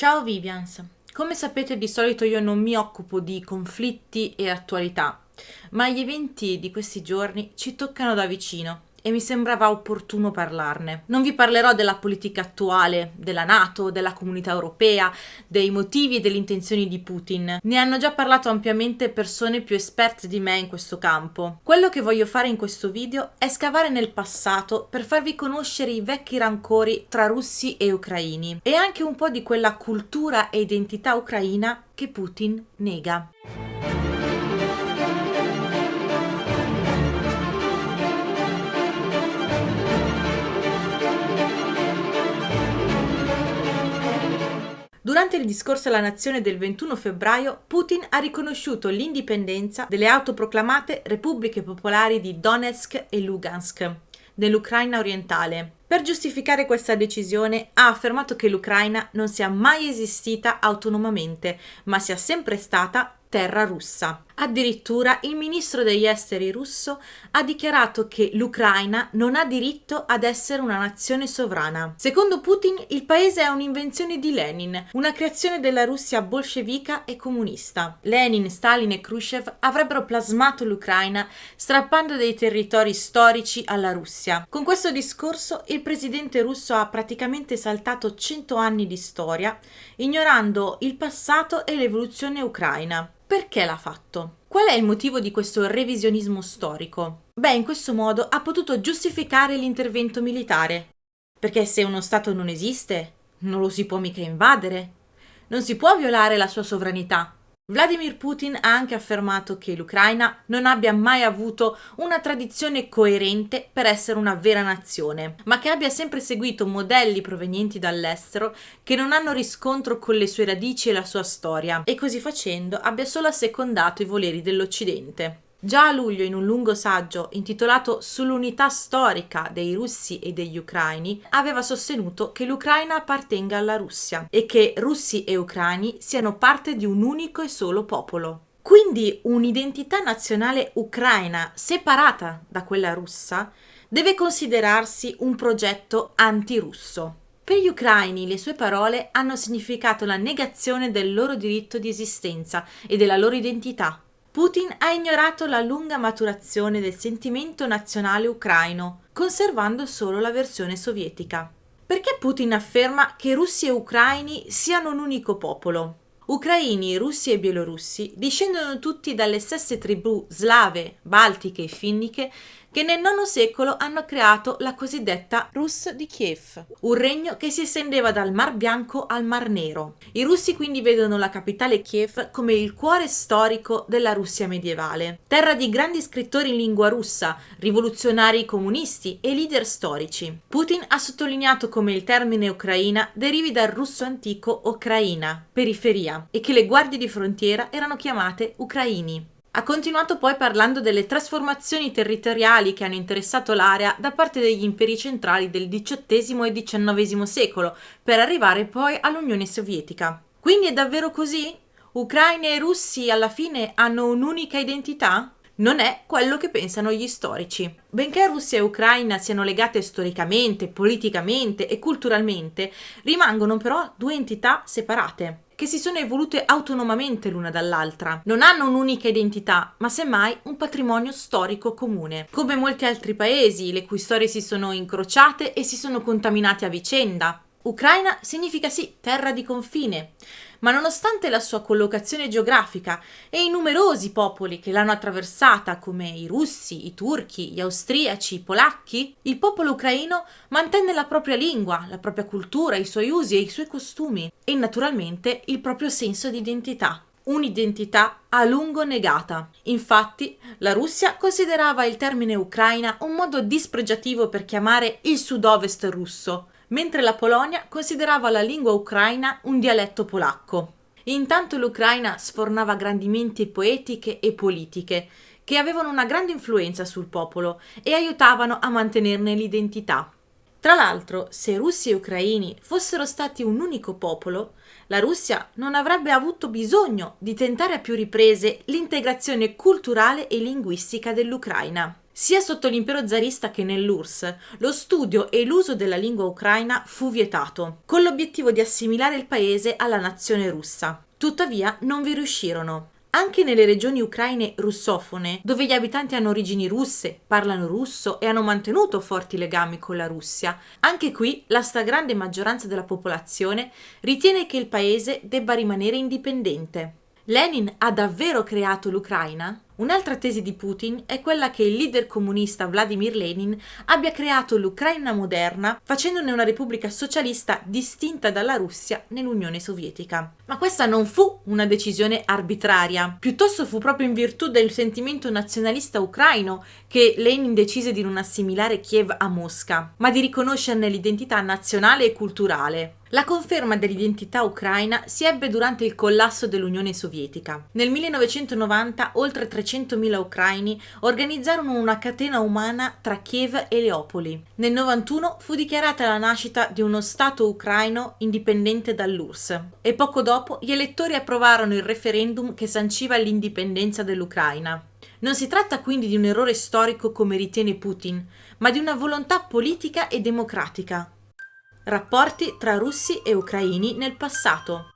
Ciao Vivians, come sapete di solito io non mi occupo di conflitti e attualità, ma gli eventi di questi giorni ci toccano da vicino e mi sembrava opportuno parlarne. Non vi parlerò della politica attuale, della NATO, della Comunità Europea, dei motivi e delle intenzioni di Putin. Ne hanno già parlato ampiamente persone più esperte di me in questo campo. Quello che voglio fare in questo video è scavare nel passato per farvi conoscere i vecchi rancori tra russi e ucraini e anche un po' di quella cultura e identità ucraina che Putin nega. Durante il discorso alla nazione del 21 febbraio, Putin ha riconosciuto l'indipendenza delle autoproclamate repubbliche popolari di Donetsk e Lugansk, nell'Ucraina orientale. Per giustificare questa decisione ha affermato che l'Ucraina non sia mai esistita autonomamente, ma sia sempre stata terra russa. Addirittura il ministro degli esteri russo ha dichiarato che l'Ucraina non ha diritto ad essere una nazione sovrana. Secondo Putin, il paese è un'invenzione di Lenin, una creazione della Russia bolscevica e comunista. Lenin, Stalin e Khrushchev avrebbero plasmato l'Ucraina strappando dei territori storici alla Russia. Con questo discorso il presidente russo ha praticamente saltato 100 anni di storia, ignorando il passato e l'evoluzione ucraina. Perché l'ha fatto? Qual è il motivo di questo revisionismo storico? Beh, in questo modo ha potuto giustificare l'intervento militare. Perché se uno Stato non esiste, non lo si può mica invadere. Non si può violare la sua sovranità. Vladimir Putin ha anche affermato che l'Ucraina non abbia mai avuto una tradizione coerente per essere una vera nazione, ma che abbia sempre seguito modelli provenienti dall'estero che non hanno riscontro con le sue radici e la sua storia, e così facendo abbia solo assecondato i voleri dell'Occidente. Già a luglio, in un lungo saggio intitolato Sull'unità storica dei russi e degli ucraini, aveva sostenuto che l'Ucraina appartenga alla Russia e che russi e ucraini siano parte di un unico e solo popolo. Quindi un'identità nazionale ucraina separata da quella russa deve considerarsi un progetto antirusso. Per gli ucraini le sue parole hanno significato la negazione del loro diritto di esistenza e della loro identità. Putin ha ignorato la lunga maturazione del sentimento nazionale ucraino, conservando solo la versione sovietica. Perché Putin afferma che russi e ucraini siano un unico popolo? Ucraini, russi e bielorussi discendono tutti dalle stesse tribù slave, baltiche e finniche che nel IX secolo hanno creato la cosiddetta Rus di Kiev, un regno che si estendeva dal Mar Bianco al Mar Nero. I russi quindi vedono la capitale Kiev come il cuore storico della Russia medievale, terra di grandi scrittori in lingua russa, rivoluzionari comunisti e leader storici. Putin ha sottolineato come il termine Ucraina derivi dal russo antico Okraina, periferia, e che le guardie di frontiera erano chiamate ucraini. Ha continuato poi parlando delle trasformazioni territoriali che hanno interessato l'area da parte degli imperi centrali del XVIII e XIX secolo, per arrivare poi all'Unione Sovietica. Quindi è davvero così? Ucraini e russi alla fine hanno un'unica identità? Non è quello che pensano gli storici. Benché Russia e Ucraina siano legate storicamente, politicamente e culturalmente, rimangono però due entità separate, che si sono evolute autonomamente l'una dall'altra. Non hanno un'unica identità, ma semmai un patrimonio storico comune. Come molti altri paesi, le cui storie si sono incrociate e si sono contaminate a vicenda. Ucraina significa sì terra di confine, ma nonostante la sua collocazione geografica e i numerosi popoli che l'hanno attraversata come i russi, i turchi, gli austriaci, i polacchi, il popolo ucraino mantenne la propria lingua, la propria cultura, i suoi usi e i suoi costumi e naturalmente il proprio senso di identità. Un'identità a lungo negata. Infatti, la Russia considerava il termine Ucraina un modo dispregiativo per chiamare il sud-ovest russo, mentre la Polonia considerava la lingua ucraina un dialetto polacco. Intanto l'Ucraina sfornava grandi menti poetiche e politiche, che avevano una grande influenza sul popolo e aiutavano a mantenerne l'identità. Tra l'altro, se russi e ucraini fossero stati un unico popolo, la Russia non avrebbe avuto bisogno di tentare a più riprese l'integrazione culturale e linguistica dell'Ucraina. Sia sotto l'impero zarista che nell'URSS, lo studio e l'uso della lingua ucraina fu vietato, con l'obiettivo di assimilare il paese alla nazione russa. Tuttavia non vi riuscirono. Anche nelle regioni ucraine russofone, dove gli abitanti hanno origini russe, parlano russo e hanno mantenuto forti legami con la Russia, anche qui la stragrande maggioranza della popolazione ritiene che il paese debba rimanere indipendente. Lenin ha davvero creato l'Ucraina? Un'altra tesi di Putin è quella che il leader comunista Vladimir Lenin abbia creato l'Ucraina moderna facendone una repubblica socialista distinta dalla Russia nell'Unione Sovietica. Ma questa non fu una decisione arbitraria, piuttosto fu proprio in virtù del sentimento nazionalista ucraino che Lenin decise di non assimilare Kiev a Mosca, ma di riconoscerne l'identità nazionale e culturale. La conferma dell'identità ucraina si ebbe durante il collasso dell'Unione Sovietica. Nel 1990 oltre 300.000 ucraini organizzarono una catena umana tra Kiev e Leopoli. Nel 91 fu dichiarata la nascita di uno Stato ucraino indipendente dall'URSS e poco dopo gli elettori approvarono il referendum che sanciva l'indipendenza dell'Ucraina. Non si tratta quindi di un errore storico come ritiene Putin, ma di una volontà politica e democratica. Rapporti tra russi e ucraini nel passato.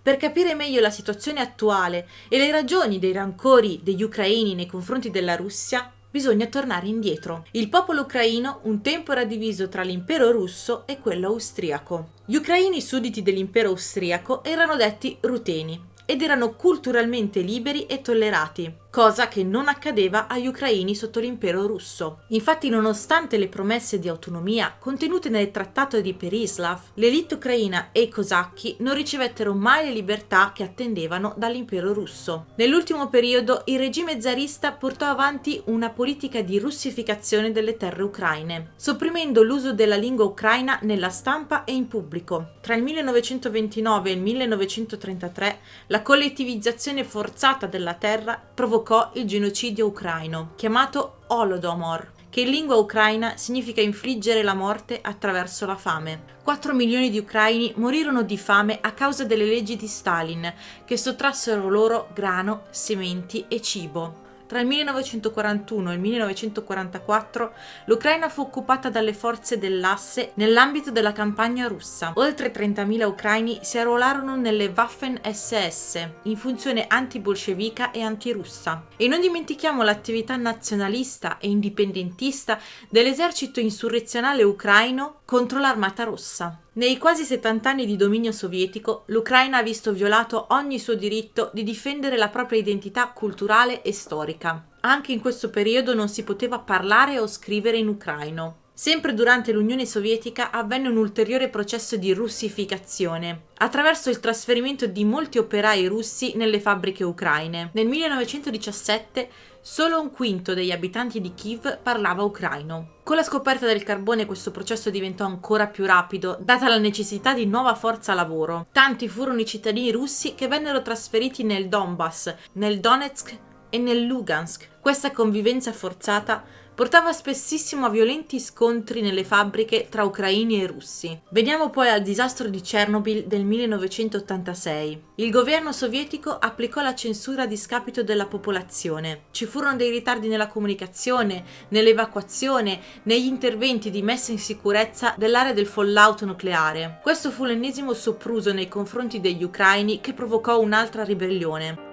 Per capire meglio la situazione attuale e le ragioni dei rancori degli ucraini nei confronti della Russia, bisogna tornare indietro. Il popolo ucraino un tempo era diviso tra l'impero russo e quello austriaco. Gli ucraini sudditi dell'impero austriaco erano detti ruteni ed erano culturalmente liberi e tollerati, cosa che non accadeva agli ucraini sotto l'impero russo. Infatti, nonostante le promesse di autonomia contenute nel trattato di Perislav, l'elite ucraina e i cosacchi non ricevettero mai le libertà che attendevano dall'impero russo. Nell'ultimo periodo il regime zarista portò avanti una politica di russificazione delle terre ucraine, sopprimendo l'uso della lingua ucraina nella stampa e in pubblico. Tra il 1929 e il 1933 la collettivizzazione forzata della terra provocò il genocidio ucraino, chiamato Holodomor, che in lingua ucraina significa infliggere la morte attraverso la fame. 4 milioni di ucraini morirono di fame a causa delle leggi di Stalin, che sottrassero loro grano, sementi e cibo. Tra il 1941 e il 1944 l'Ucraina fu occupata dalle forze dell'Asse nell'ambito della campagna russa. Oltre 30.000 ucraini si arruolarono nelle Waffen-SS in funzione anti-bolscevica e antirussa. E non dimentichiamo l'attività nazionalista e indipendentista dell'esercito insurrezionale ucraino contro l'Armata Rossa. Nei quasi 70 anni di dominio sovietico, l'Ucraina ha visto violato ogni suo diritto di difendere la propria identità culturale e storica. Anche in questo periodo non si poteva parlare o scrivere in ucraino. Sempre durante l'Unione Sovietica avvenne un ulteriore processo di russificazione, attraverso il trasferimento di molti operai russi nelle fabbriche ucraine. Nel 1917 solo un quinto degli abitanti di Kiev parlava ucraino. Con la scoperta del carbone questo processo diventò ancora più rapido, data la necessità di nuova forza lavoro. Tanti furono i cittadini russi che vennero trasferiti nel Donbass, nel Donetsk e nel Lugansk. Questa convivenza forzata portava spessissimo a violenti scontri nelle fabbriche tra ucraini e russi. Veniamo poi al disastro di Chernobyl del 1986. Il governo sovietico applicò la censura a discapito della popolazione. Ci furono dei ritardi nella comunicazione, nell'evacuazione, negli interventi di messa in sicurezza dell'area del fallout nucleare. Questo fu l'ennesimo sopruso nei confronti degli ucraini che provocò un'altra ribellione.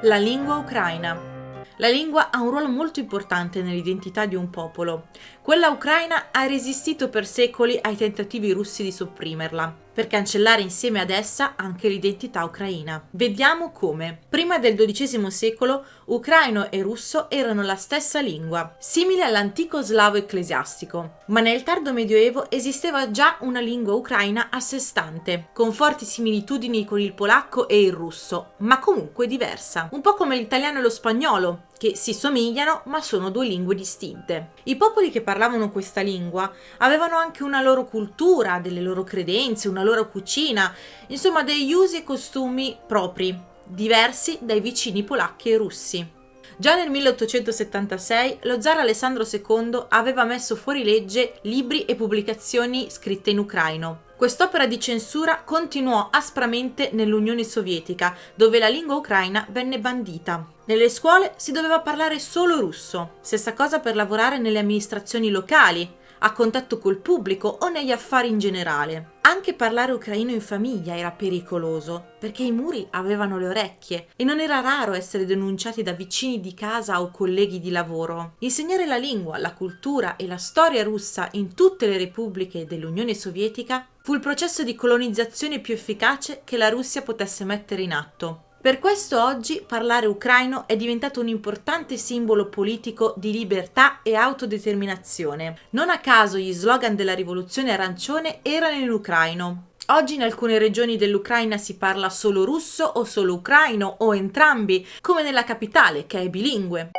La lingua ucraina. La lingua ha un ruolo molto importante nell'identità di un popolo. Quella ucraina ha resistito per secoli ai tentativi russi di sopprimerla, per cancellare insieme ad essa anche l'identità ucraina. Vediamo come. Prima del XII secolo, ucraino e russo erano la stessa lingua, simile all'antico slavo ecclesiastico, ma nel tardo medioevo esisteva già una lingua ucraina a sé stante, con forti similitudini con il polacco e il russo, ma comunque diversa. Un po' come l'italiano e lo spagnolo, che si somigliano ma sono due lingue distinte. I popoli che parlavano questa lingua avevano anche una loro cultura, delle loro credenze, una loro cucina, insomma degli usi e costumi propri, diversi dai vicini polacchi e russi. Già nel 1876 lo zar Alessandro II aveva messo fuori legge libri e pubblicazioni scritte in ucraino. Quest'opera di censura continuò aspramente nell'Unione Sovietica, dove la lingua ucraina venne bandita. Nelle scuole si doveva parlare solo russo, stessa cosa per lavorare nelle amministrazioni locali, a contatto col pubblico o negli affari in generale. Anche parlare ucraino in famiglia era pericoloso, perché i muri avevano le orecchie e non era raro essere denunciati da vicini di casa o colleghi di lavoro. Insegnare la lingua, la cultura e la storia russa in tutte le repubbliche dell'Unione Sovietica fu il processo di colonizzazione più efficace che la Russia potesse mettere in atto. Per questo oggi parlare ucraino è diventato un importante simbolo politico di libertà e autodeterminazione. Non a caso gli slogan della rivoluzione arancione erano in ucraino. Oggi in alcune regioni dell'Ucraina si parla solo russo o solo ucraino o entrambi, come nella capitale, che è bilingue.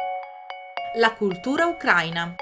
La cultura ucraina.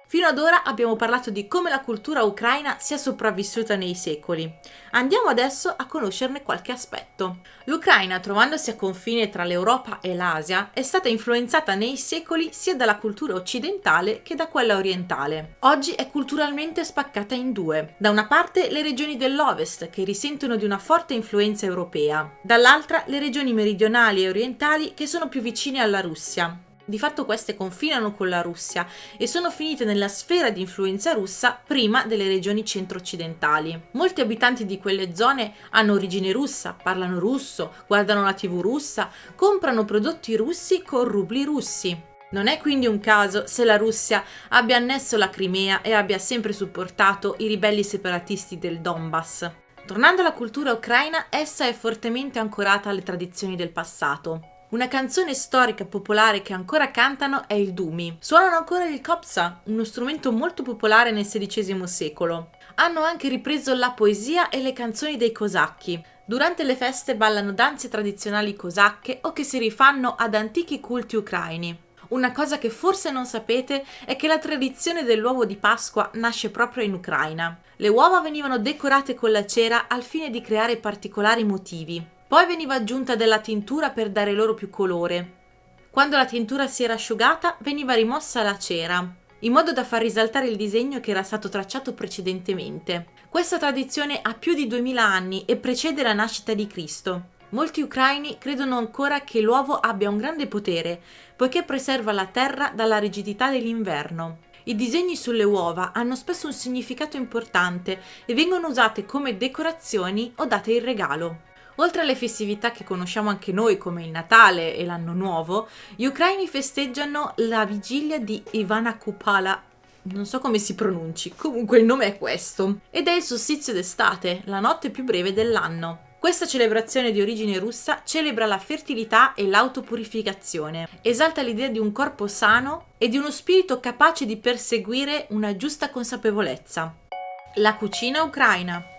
Fino ad ora abbiamo parlato di come la cultura ucraina sia sopravvissuta nei secoli. Andiamo adesso a conoscerne qualche aspetto. L'Ucraina, trovandosi a confine tra l'Europa e l'Asia, è stata influenzata nei secoli sia dalla cultura occidentale che da quella orientale. Oggi è culturalmente spaccata in due. Da una parte le regioni dell'Ovest, che risentono di una forte influenza europea, dall'altra le regioni meridionali e orientali che sono più vicine alla Russia. Di fatto queste confinano con la Russia e sono finite nella sfera di influenza russa prima delle regioni centro-occidentali. Molti abitanti di quelle zone hanno origine russa, parlano russo, guardano la TV russa, comprano prodotti russi con rubli russi. Non è quindi un caso se la Russia abbia annesso la Crimea e abbia sempre supportato i ribelli separatisti del Donbass. Tornando alla cultura ucraina, essa è fortemente ancorata alle tradizioni del passato. Una canzone storica popolare che ancora cantano è il Dumi. Suonano ancora il kopsa, uno strumento molto popolare nel XVI secolo. Hanno anche ripreso la poesia e le canzoni dei cosacchi. Durante le feste ballano danze tradizionali cosacche o che si rifanno ad antichi culti ucraini. Una cosa che forse non sapete è che la tradizione dell'uovo di Pasqua nasce proprio in Ucraina. Le uova venivano decorate con la cera al fine di creare particolari motivi. Poi veniva aggiunta della tintura per dare loro più colore. Quando la tintura si era asciugata, veniva rimossa la cera, in modo da far risaltare il disegno che era stato tracciato precedentemente. Questa tradizione ha più di 2000 anni e precede la nascita di Cristo. Molti ucraini credono ancora che l'uovo abbia un grande potere, poiché preserva la terra dalla rigidità dell'inverno. I disegni sulle uova hanno spesso un significato importante e vengono usate come decorazioni o date in regalo. Oltre alle festività che conosciamo anche noi come il Natale e l'Anno Nuovo, gli ucraini festeggiano la vigilia di Ivana Kupala, non so come si pronunci, comunque il nome è questo, ed è il solstizio d'estate, la notte più breve dell'anno. Questa celebrazione di origine russa celebra la fertilità e l'autopurificazione, esalta l'idea di un corpo sano e di uno spirito capace di perseguire una giusta consapevolezza. La cucina ucraina.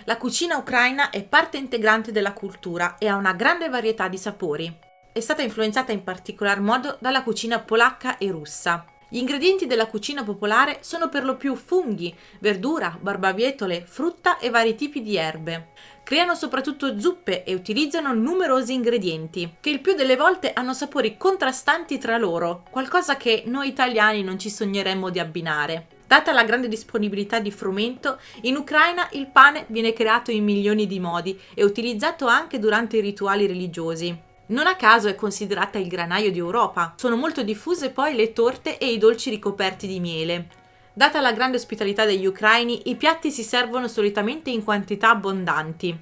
La cucina ucraina è parte integrante della cultura e ha una grande varietà di sapori. È stata influenzata in particolar modo dalla cucina polacca e russa. Gli ingredienti della cucina popolare sono per lo più funghi, verdura, barbabietole, frutta e vari tipi di erbe. Creano soprattutto zuppe e utilizzano numerosi ingredienti, che il più delle volte hanno sapori contrastanti tra loro, qualcosa che noi italiani non ci sogneremmo di abbinare. Data la grande disponibilità di frumento, in Ucraina il pane viene creato in milioni di modi e utilizzato anche durante i rituali religiosi. Non a caso è considerata il granaio d'Europa. Sono molto diffuse poi le torte e i dolci ricoperti di miele. Data la grande ospitalità degli ucraini, i piatti si servono solitamente in quantità abbondanti.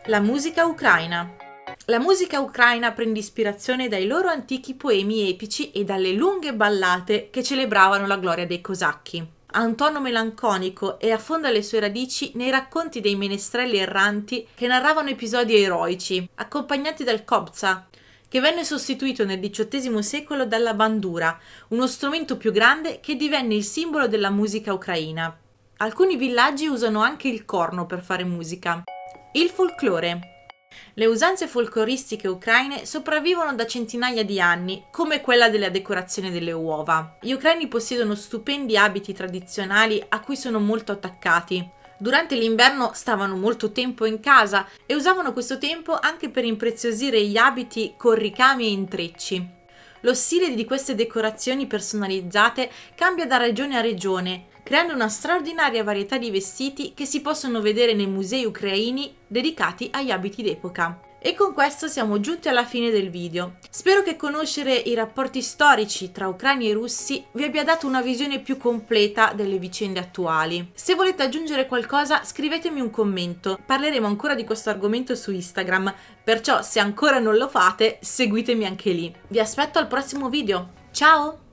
La musica ucraina. La musica ucraina prende ispirazione dai loro antichi poemi epici e dalle lunghe ballate che celebravano la gloria dei cosacchi. Ha un tono melanconico e affonda le sue radici nei racconti dei menestrelli erranti che narravano episodi eroici, accompagnati dal kobza, che venne sostituito nel XVIII secolo dalla bandura, uno strumento più grande che divenne il simbolo della musica ucraina. Alcuni villaggi usano anche il corno per fare musica. Il folklore. Le usanze folcloristiche ucraine sopravvivono da centinaia di anni, come quella della decorazione delle uova. Gli ucraini possiedono stupendi abiti tradizionali a cui sono molto attaccati. Durante l'inverno stavano molto tempo in casa e usavano questo tempo anche per impreziosire gli abiti con ricami e intrecci. Lo stile di queste decorazioni personalizzate cambia da regione a regione, creando una straordinaria varietà di vestiti che si possono vedere nei musei ucraini dedicati agli abiti d'epoca. E con questo siamo giunti alla fine del video. Spero che conoscere i rapporti storici tra ucraini e russi vi abbia dato una visione più completa delle vicende attuali. Se volete aggiungere qualcosa, scrivetemi un commento. Parleremo ancora di questo argomento su Instagram, perciò se ancora non lo fate, seguitemi anche lì. Vi aspetto al prossimo video. Ciao!